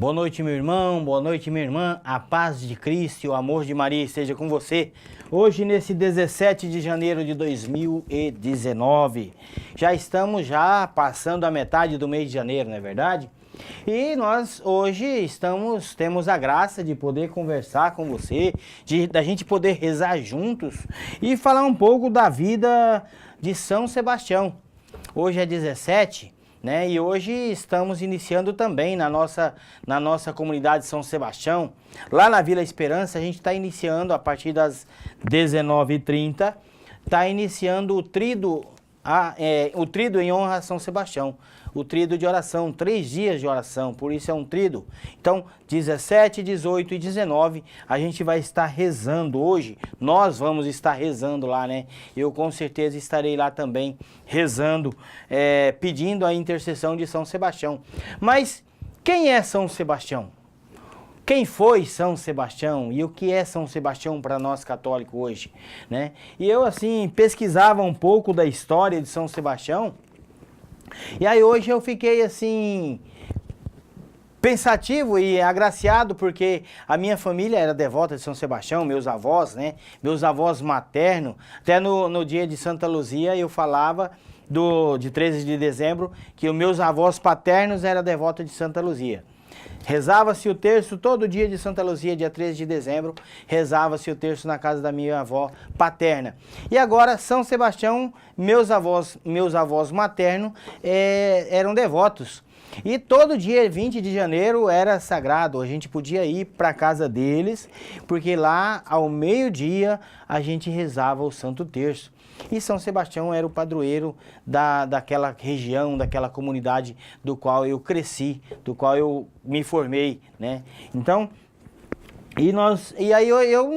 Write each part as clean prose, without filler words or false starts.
Boa noite, meu irmão, boa noite, minha irmã. A paz de Cristo e o amor de Maria esteja com você. Hoje, nesse 17 de janeiro de 2019, já estamos passando a metade do mês de janeiro, não é verdade? E nós hoje temos a graça de poder conversar com você, da gente poder rezar juntos e falar um pouco da vida de São Sebastião. Hoje é 17, né? E hoje estamos iniciando também na nossa comunidade São Sebastião. Lá na Vila Esperança a gente está iniciando a partir das 19h30, está iniciando o tríduo em honra a São Sebastião. O tríduo de oração, 3 dias de oração, por isso é um tríduo. Então, 17, 18 e 19, a gente vai estar rezando hoje. Nós vamos estar rezando lá, né? Eu com certeza estarei lá também rezando, pedindo a intercessão de São Sebastião. Mas quem é São Sebastião? Quem foi São Sebastião e o que é São Sebastião para nós católicos hoje, né? E eu, assim, pesquisava um pouco da história de São Sebastião. E aí hoje eu fiquei assim, pensativo e agraciado, porque a minha família era devota de São Sebastião, meus avós, né? Meus avós maternos. Até no dia de Santa Luzia eu falava, de 13 de dezembro, que os meus avós paternos eram devotos de Santa Luzia. Rezava-se o terço todo dia de Santa Luzia, dia 13 de dezembro, rezava-se o terço na casa da minha avó paterna. E agora, São Sebastião, meus avós maternos eram devotos. E todo dia, 20 de janeiro, era sagrado, a gente podia ir para a casa deles, porque lá, ao meio-dia, a gente rezava o Santo Terço. E São Sebastião era o padroeiro daquela região, daquela comunidade do qual eu cresci, do qual eu me formei, né? Então, e aí eu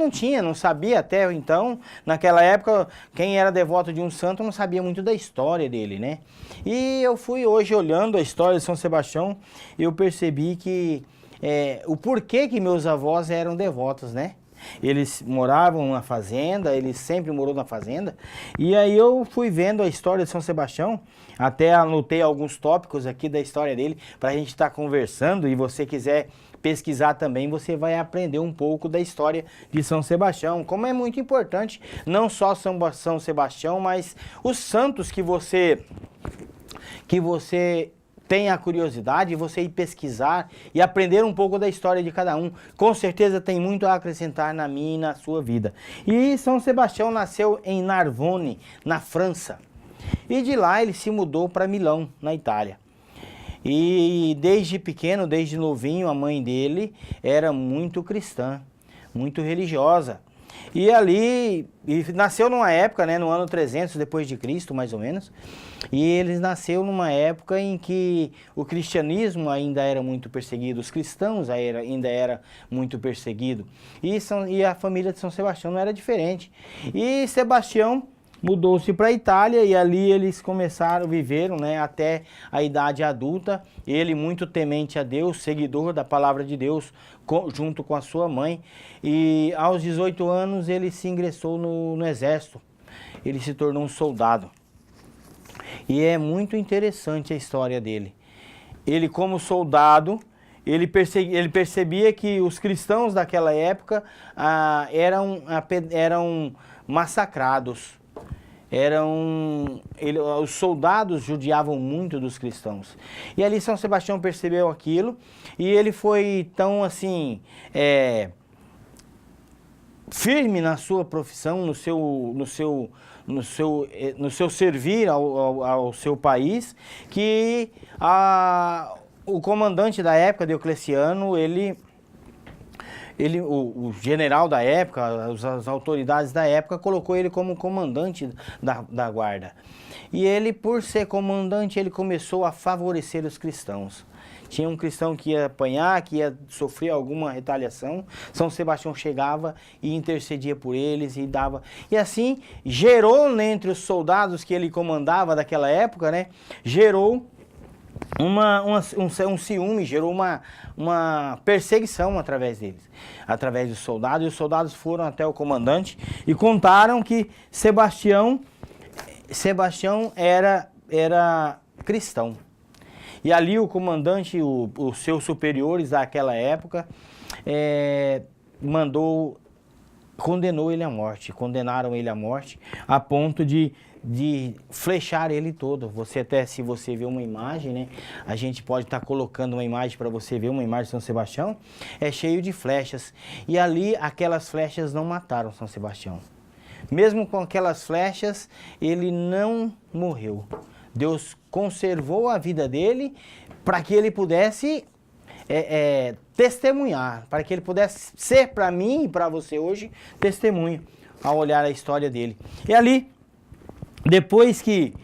não sabia até então, naquela época, quem era devoto de um santo não sabia muito da história dele, né? E eu fui hoje olhando a história de São Sebastião, eu percebi que o porquê que meus avós eram devotos, né? Eles moravam na fazenda, ele sempre morou na fazenda. E aí eu fui vendo a história de São Sebastião, até anotei alguns tópicos aqui da história dele, para a gente estar conversando, e você quiser pesquisar também, você vai aprender um pouco da história de São Sebastião, como é muito importante, não só São Sebastião, mas os santos que você tem a curiosidade, você ir pesquisar e aprender um pouco da história de cada um. Com certeza tem muito a acrescentar na minha e na sua vida. E São Sebastião nasceu em Narbonne, na França. E de lá ele se mudou para Milão, na Itália. E desde pequeno, desde novinho, a mãe dele era muito cristã, muito religiosa. E nasceu numa época, né, no ano 300 depois de Cristo, mais ou menos. E ele nasceu numa época em que o cristianismo ainda era muito perseguido, os cristãos ainda eram muito perseguidos. E a família de São Sebastião não era diferente. E Sebastião mudou-se para a Itália e ali eles viveram, né, até a idade adulta. Ele muito temente a Deus, seguidor da palavra de Deus, junto com a sua mãe. E aos 18 anos ele se ingressou no exército, ele se tornou um soldado. E é muito interessante a história dele. Ele, como soldado, ele percebia que os cristãos daquela época eram massacrados. Os soldados judiavam muito dos cristãos. E ali São Sebastião percebeu aquilo e ele foi tão assim, firme na sua profissão, no seu servir ao seu país, que o comandante da época, Diocleciano, o general da época, as autoridades da época, colocou ele como comandante da guarda. E ele, por ser comandante, ele começou a favorecer os cristãos. Tinha um cristão que ia apanhar, que ia sofrer alguma retaliação, São Sebastião chegava e intercedia por eles e dava. E assim, gerou entre os soldados que ele comandava daquela época, né, gerou um ciúme, gerou uma perseguição através deles, através dos soldados. E os soldados foram até o comandante e contaram que Sebastião era cristão. E ali o comandante, os seus superiores daquela época, condenou ele à morte, condenaram ele à morte, a ponto de flechar ele todo. Você até, se você vê uma imagem, né, a gente pode estar colocando uma imagem para você ver, uma imagem de São Sebastião, é cheio de flechas. E ali, aquelas flechas não mataram São Sebastião. Mesmo com aquelas flechas, ele não morreu. Deus conservou a vida dele para que ele pudesse testemunhar, para que ele pudesse ser para mim e para você hoje testemunho ao olhar a história dele. E ali, depois que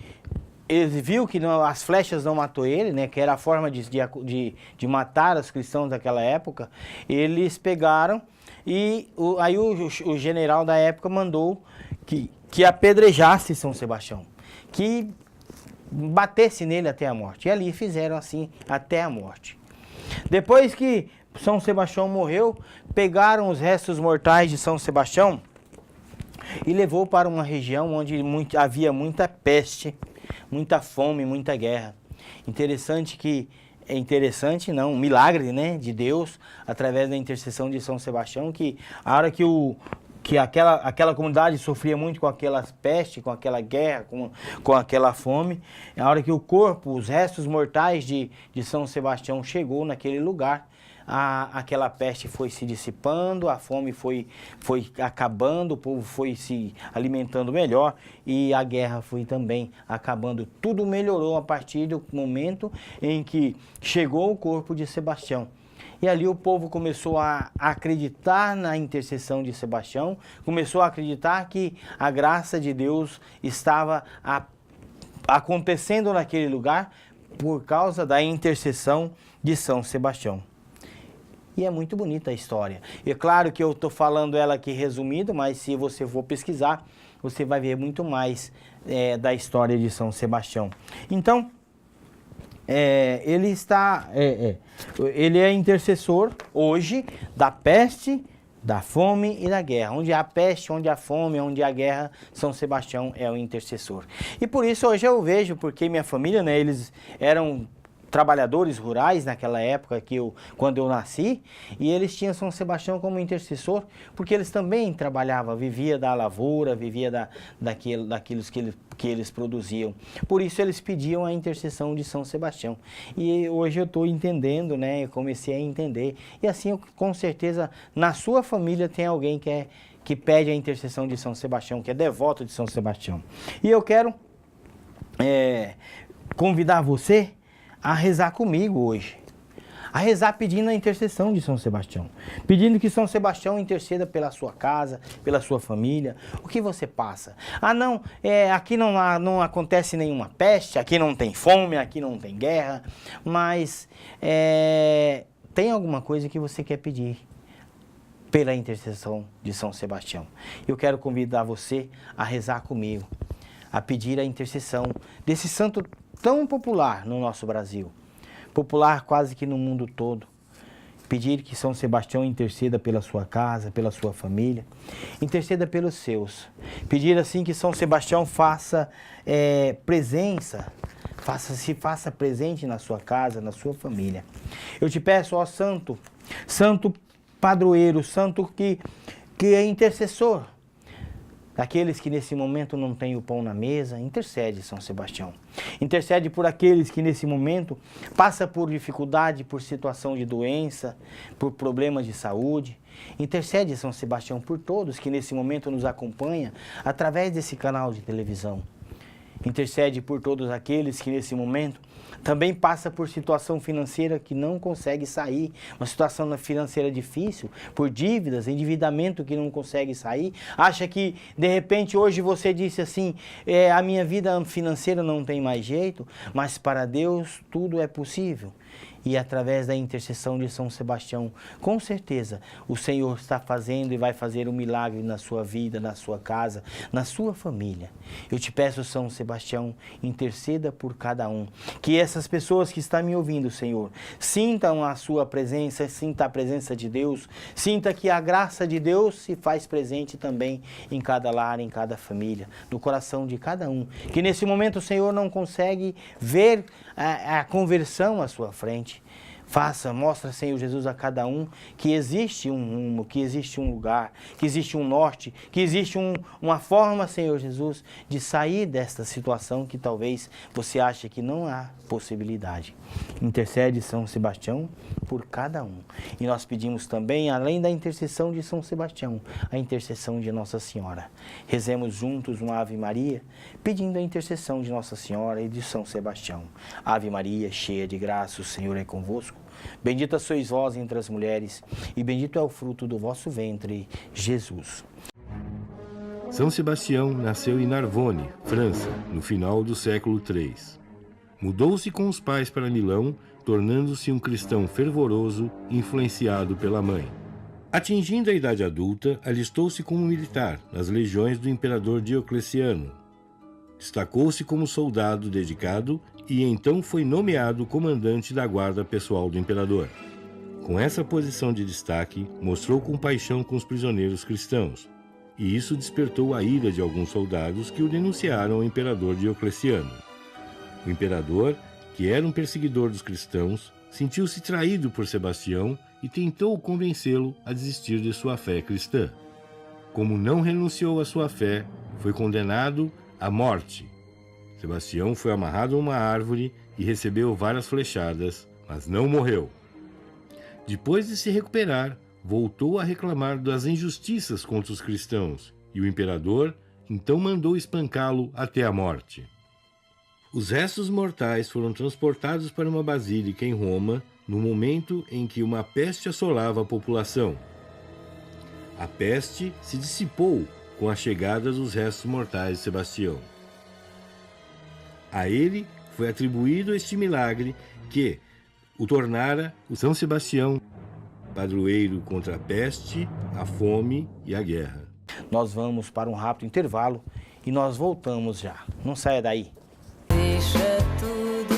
ele viu que as flechas não matou ele, né, que era a forma de matar os cristãos daquela época, eles pegaram e aí o general da época mandou que apedrejasse São Sebastião, que batesse nele até a morte. E ali fizeram assim até a morte. Depois que São Sebastião morreu, pegaram os restos mortais de São Sebastião e levou para uma região onde havia muita peste, muita fome, muita guerra. Interessante não, um milagre, né, de Deus, através da intercessão de São Sebastião, que a hora que aquela comunidade sofria muito com aquelas pestes, com aquela guerra, com aquela fome, a hora que o corpo, os restos mortais de São Sebastião chegou naquele lugar, aquela peste foi se dissipando, a fome foi acabando, o povo foi se alimentando melhor e a guerra foi também acabando. Tudo melhorou a partir do momento em que chegou o corpo de Sebastião. E ali o povo começou a acreditar na intercessão de Sebastião, começou a acreditar que a graça de Deus estava acontecendo naquele lugar por causa da intercessão de São Sebastião. E é muito bonita a história. É claro que eu estou falando ela aqui resumido, mas se você for pesquisar, você vai ver muito mais da história de São Sebastião. Então, ele é intercessor hoje da peste, da fome e da guerra. Onde há peste, onde há fome, onde há guerra, São Sebastião é o intercessor. E por isso hoje eu vejo, porque minha família, né, eles eram trabalhadores rurais naquela época quando eu nasci, e eles tinham São Sebastião como intercessor, porque eles também trabalhavam, vivia da lavoura, vivia daquilo que eles produziam. Por isso eles pediam a intercessão de São Sebastião. E hoje eu estou entendendo, né? Eu comecei a entender. E assim, com certeza, na sua família tem alguém que pede a intercessão de São Sebastião, que é devoto de São Sebastião. E eu quero convidar você a rezar comigo hoje. A rezar pedindo a intercessão de São Sebastião. Pedindo que São Sebastião interceda pela sua casa, pela sua família. O que você passa? Não, aqui não acontece nenhuma peste, aqui não tem fome, aqui não tem guerra, mas tem alguma coisa que você quer pedir pela intercessão de São Sebastião. Eu quero convidar você a rezar comigo, a pedir a intercessão desse santo tão popular no nosso Brasil, popular quase que no mundo todo. Pedir que São Sebastião interceda pela sua casa, pela sua família, interceda pelos seus. Pedir assim que São Sebastião faça presença, se faça presente na sua casa, na sua família. Eu te peço, ó santo padroeiro, santo que é intercessor daqueles que nesse momento não têm o pão na mesa, intercede, São Sebastião. Intercede por aqueles que nesse momento passam por dificuldade, por situação de doença, por problemas de saúde. Intercede, São Sebastião, por todos que nesse momento nos acompanham através desse canal de televisão. Intercede por todos aqueles que nesse momento também passa por situação financeira que não consegue sair, uma situação financeira difícil, por dívidas, endividamento que não consegue sair, acha que de repente hoje você disse assim, a minha vida financeira não tem mais jeito, mas para Deus tudo é possível. e através da intercessão de São Sebastião, com certeza, o Senhor está fazendo e vai fazer um milagre na sua vida, na sua casa, na sua família. Eu te peço, São Sebastião, interceda por cada um. Que essas pessoas que estão me ouvindo, Senhor, sintam a sua presença, sinta a presença de Deus, sinta que a graça de Deus se faz presente também em cada lar, em cada família, no coração de cada um. Que nesse momento o Senhor não consegue ver a conversão à sua frente. Mostra, Senhor Jesus, a cada um que existe um rumo, que existe um lugar, que existe um norte, que existe uma forma, Senhor Jesus, de sair desta situação que talvez você ache que não há possibilidade. Intercede São Sebastião por cada um. E nós pedimos também, além da intercessão de São Sebastião, a intercessão de Nossa Senhora. Rezemos juntos uma Ave Maria, pedindo a intercessão de Nossa Senhora e de São Sebastião. Ave Maria, cheia de graça, o Senhor é convosco. Bendita sois vós entre as mulheres, e bendito é o fruto do vosso ventre, Jesus. São Sebastião nasceu em Narbonne, França, no final do século III. Mudou-se com os pais para Milão, tornando-se um cristão fervoroso, influenciado pela mãe. Atingindo a idade adulta, alistou-se como militar nas legiões do imperador Diocleciano. Destacou-se como soldado dedicado e então foi nomeado comandante da guarda pessoal do imperador. Com essa posição de destaque, mostrou compaixão com os prisioneiros cristãos, e isso despertou a ira de alguns soldados que o denunciaram ao imperador Diocleciano. O imperador, que era um perseguidor dos cristãos, sentiu-se traído por Sebastião e tentou convencê-lo a desistir de sua fé cristã. Como não renunciou à sua fé, foi condenado à morte. Sebastião foi amarrado a uma árvore e recebeu várias flechadas, mas não morreu. Depois de se recuperar, voltou a reclamar das injustiças contra os cristãos, e o imperador então mandou espancá-lo até a morte. Os restos mortais foram transportados para uma basílica em Roma no momento em que uma peste assolava a população. A peste se dissipou com a chegada dos restos mortais de Sebastião. A ele foi atribuído este milagre que o tornara o São Sebastião, padroeiro contra a peste, a fome e a guerra. Nós vamos para um rápido intervalo e nós voltamos já. Não saia daí. Deixa tudo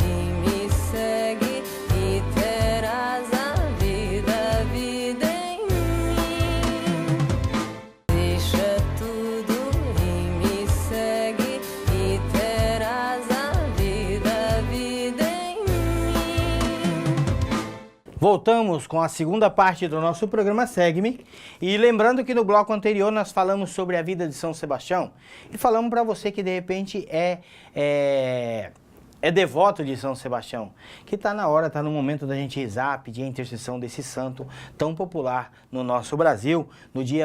e me segue e terás a vida em mim. Deixa tudo e me segue e terás a vida em mim. Voltamos com a segunda parte do nosso programa Segue-me. E lembrando que no bloco anterior nós falamos sobre a vida de São Sebastião e falamos para você que de repente é devoto de São Sebastião, que está na hora, está no momento da gente rezar, pedir a intercessão desse santo tão popular no nosso Brasil.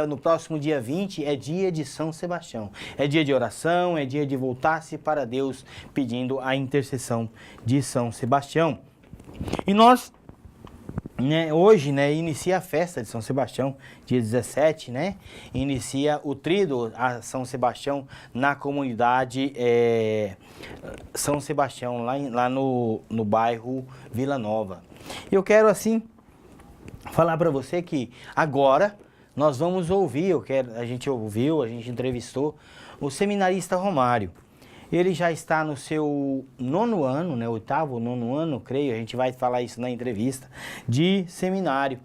No próximo dia 20 é dia de São Sebastião. É dia de oração, é dia de voltar-se para Deus pedindo a intercessão de São Sebastião. E nós hoje, inicia a festa de São Sebastião, dia 17, inicia o tríduo a São Sebastião na comunidade São Sebastião, lá no bairro Vila Nova. Eu quero, assim, falar para você que agora nós vamos ouvir, a gente entrevistou o seminarista Romário. Ele já está no seu 9º ano, 8º, 9º ano, creio, a gente vai falar isso na entrevista, de seminário.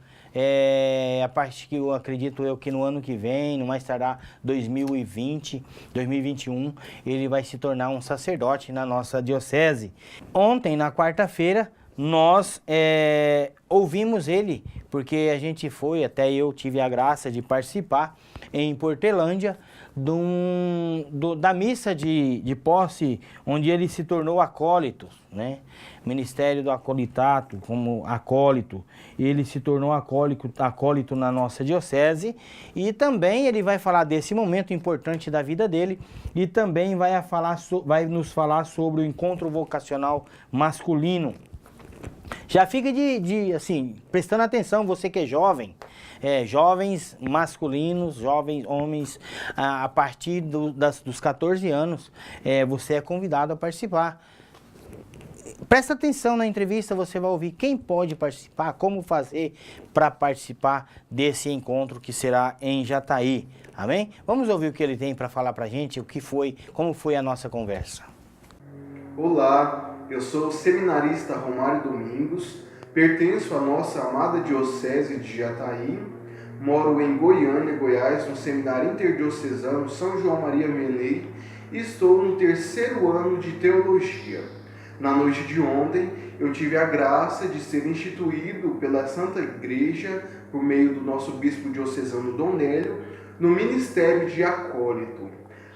A parte que eu acredito que no ano que vem, no mais tardar 2020, 2021, ele vai se tornar um sacerdote na nossa diocese. Ontem, na quarta-feira, nós ouvimos ele, porque a gente foi, até eu tive a graça de participar em Portelândia, da missa de posse, onde ele se tornou acólito, Ministério do Acolitato, como acólito, ele se tornou acólito na nossa diocese, e também ele vai falar desse momento importante da vida dele, e também vai nos falar sobre o encontro vocacional masculino. Já fica assim, prestando atenção, você que é jovem, jovens masculinos, jovens homens, a partir dos 14 anos, você é convidado a participar. Presta atenção na entrevista, você vai ouvir quem pode participar, como fazer para participar desse encontro que será em Jataí. Amém? Vamos ouvir o que ele tem para falar para a gente, como foi a nossa conversa. Olá, eu sou o seminarista Romário Domingos, pertenço à nossa amada Diocese de Jataí, moro em Goiânia, Goiás, no Seminário Interdiocesano São João Maria Vianney e estou no 3º ano de Teologia. Na noite de ontem, eu tive a graça de ser instituído pela Santa Igreja, por meio do nosso bispo diocesano Dom Nélio, no ministério de acólito.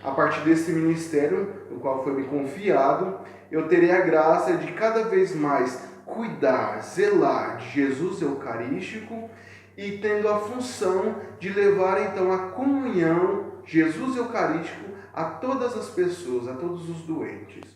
A partir desse ministério, no qual foi me confiado, eu terei a graça de cada vez mais cuidar, zelar de Jesus Eucarístico e tendo a função de levar então a comunhão, Jesus Eucarístico, a todas as pessoas, a todos os doentes.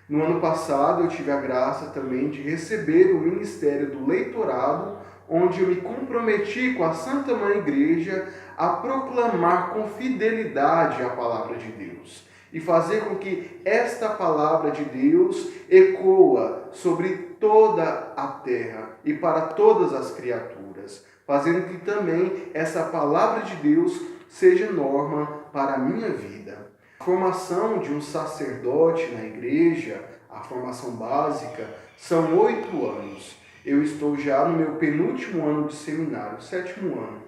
No ano passado, eu tive a graça também de receber o ministério do leitorado, onde eu me comprometi com a Santa Mãe Igreja a proclamar com fidelidade a palavra de Deus e fazer com que esta palavra de Deus ecoa sobre toda a terra e para todas as criaturas, fazendo que também essa palavra de Deus seja norma para a minha vida. A formação de um sacerdote na igreja, a formação básica, são 8 anos. Eu estou já no meu penúltimo ano de seminário, 7º ano.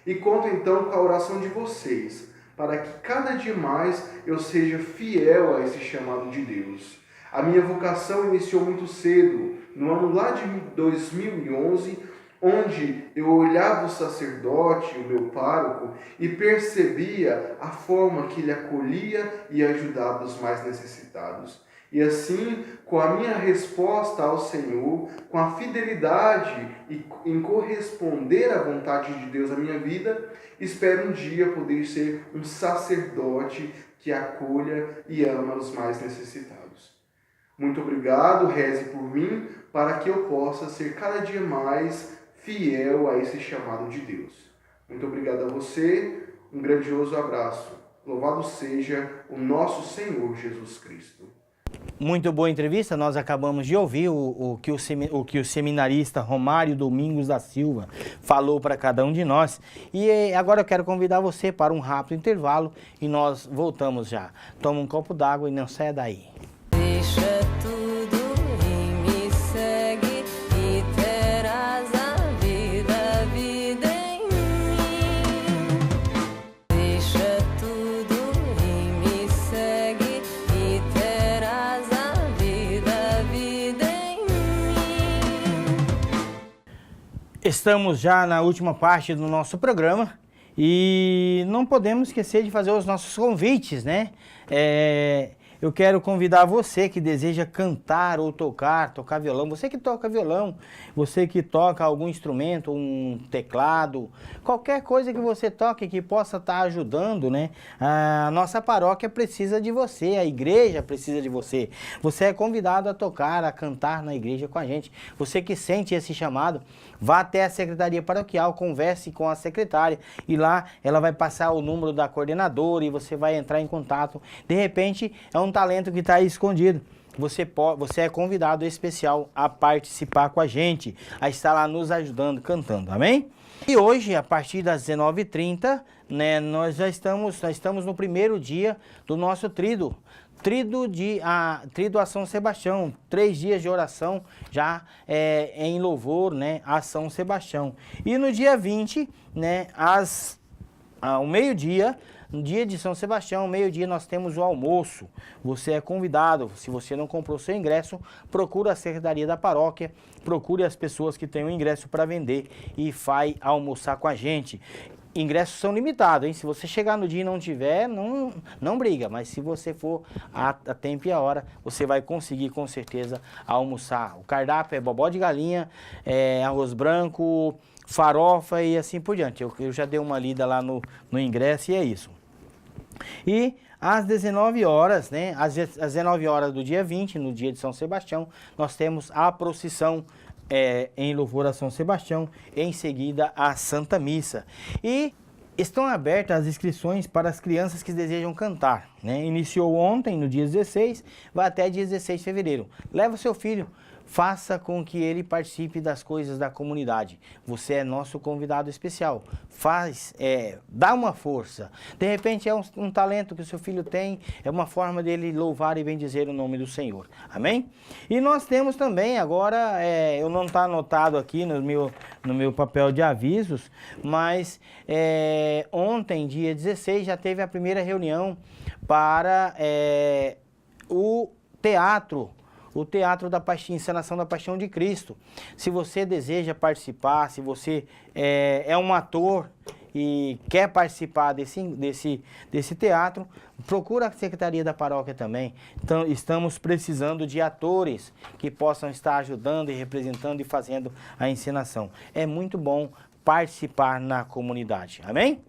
E conto então com a oração de vocês, para que cada dia mais eu seja fiel a esse chamado de Deus. A minha vocação iniciou muito cedo, no ano lá de 2011, onde eu olhava o sacerdote, o meu pároco, e percebia a forma que ele acolhia e ajudava os mais necessitados. E assim, com a minha resposta ao Senhor, com a fidelidade e em corresponder à vontade de Deus na minha vida, espero um dia poder ser um sacerdote que acolha e ama os mais necessitados. Muito obrigado, reze por mim, para que eu possa ser cada dia mais fiel a esse chamado de Deus. Muito obrigado a você, um grandioso abraço. Louvado seja o nosso Senhor Jesus Cristo. Muito boa entrevista, nós acabamos de ouvir o que o seminarista Romário Domingos da Silva falou para cada um de nós. E agora eu quero convidar você para um rápido intervalo e nós voltamos já. Toma um copo d'água e não saia daí. Deixa tudo e me segue e terás a vida em mim. Deixa tudo e me segue e terás a vida em mim. Estamos já na última parte do nosso programa e não podemos esquecer de fazer os nossos convites, né? Eu quero convidar você que deseja cantar ou tocar violão, você que toca violão, você que toca algum instrumento, um teclado, qualquer coisa que você toque que possa estar ajudando, né? A nossa paróquia precisa de você, a igreja precisa de você. Você é convidado a tocar, a cantar na igreja com a gente. Você que sente esse chamado, vá até a secretaria paroquial, converse com a secretária e lá ela vai passar o número da coordenadora e você vai entrar em contato. De repente, é um talento que está aí escondido. Você é convidado especial a participar com a gente, a estar lá nos ajudando, cantando, amém? E hoje, a partir das 19h30, né, nós estamos no primeiro dia do nosso Tríduo a São Sebastião, 3 dias de oração já em louvor, né, a São Sebastião. E no dia 20, né, ao meio-dia, no dia de São Sebastião, ao meio-dia, nós temos o almoço. Você é convidado. Se você não comprou seu ingresso, procure a secretaria da paróquia, procure as pessoas que têm o ingresso para vender e vai almoçar com a gente. Ingressos são limitados, hein? Se você chegar no dia e não tiver, não briga. Mas se você for a tempo e a hora, você vai conseguir com certeza almoçar. O cardápio é bobó de galinha, arroz branco, farofa e assim por diante. Eu já dei uma lida lá no ingresso e é isso. E às 19 horas, né? Às 19 horas do dia 20, no dia de São Sebastião, nós temos a procissão em louvor a São Sebastião, em seguida a Santa Missa. E Estão abertas as inscrições para as crianças que desejam cantar, né? Iniciou ontem, no dia 16, vai até dia 16 de fevereiro. Leva seu filho, faça com que ele participe das coisas da comunidade. Você é nosso convidado especial. Dá uma força. De repente é um talento que o seu filho tem, é uma forma dele louvar e bendizer o nome do Senhor. Amém? E nós temos também agora, eu não está anotado aqui no meu papel de avisos, mas ontem, dia 16, já teve a primeira reunião para o Teatro da Encenação da Paixão de Cristo. Se você deseja participar, se você é um ator e quer participar desse teatro, procura a Secretaria da Paróquia também. Então, estamos precisando de atores que possam estar ajudando e representando e fazendo a encenação. É muito bom participar na comunidade. Amém?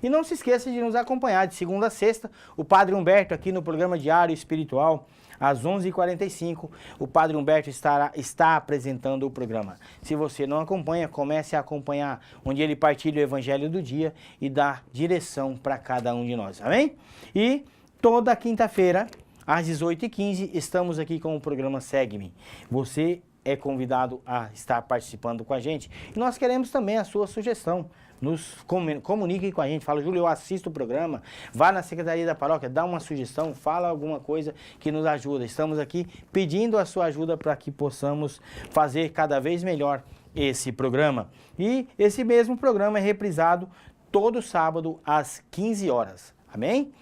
E não se esqueça de nos acompanhar de segunda a sexta, o Padre Humberto aqui no programa Diário Espiritual, às 11h45, o Padre Humberto está apresentando o programa. Se você não acompanha, comece a acompanhar, onde ele partilha o Evangelho do dia e dá direção para cada um de nós. Amém? E toda quinta-feira, às 18h15, estamos aqui com o programa Segue-me. Você é convidado a estar participando com a gente. E nós queremos também a sua sugestão. Nos comunique com a gente, fala, Júlio, eu assisto o programa, vá na Secretaria da Paróquia, dá uma sugestão, fala alguma coisa que nos ajuda. Estamos aqui pedindo a sua ajuda para que possamos fazer cada vez melhor esse programa. E esse mesmo programa é reprisado todo sábado às 15 horas. Amém?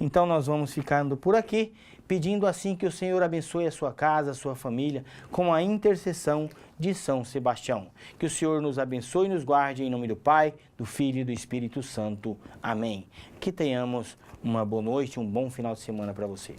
Então nós vamos ficando por aqui, pedindo assim que o Senhor abençoe a sua casa, a sua família, com a intercessão de São Sebastião. Que o Senhor nos abençoe e nos guarde em nome do Pai, do Filho e do Espírito Santo. Amém. Que tenhamos uma boa noite, um bom final de semana para você.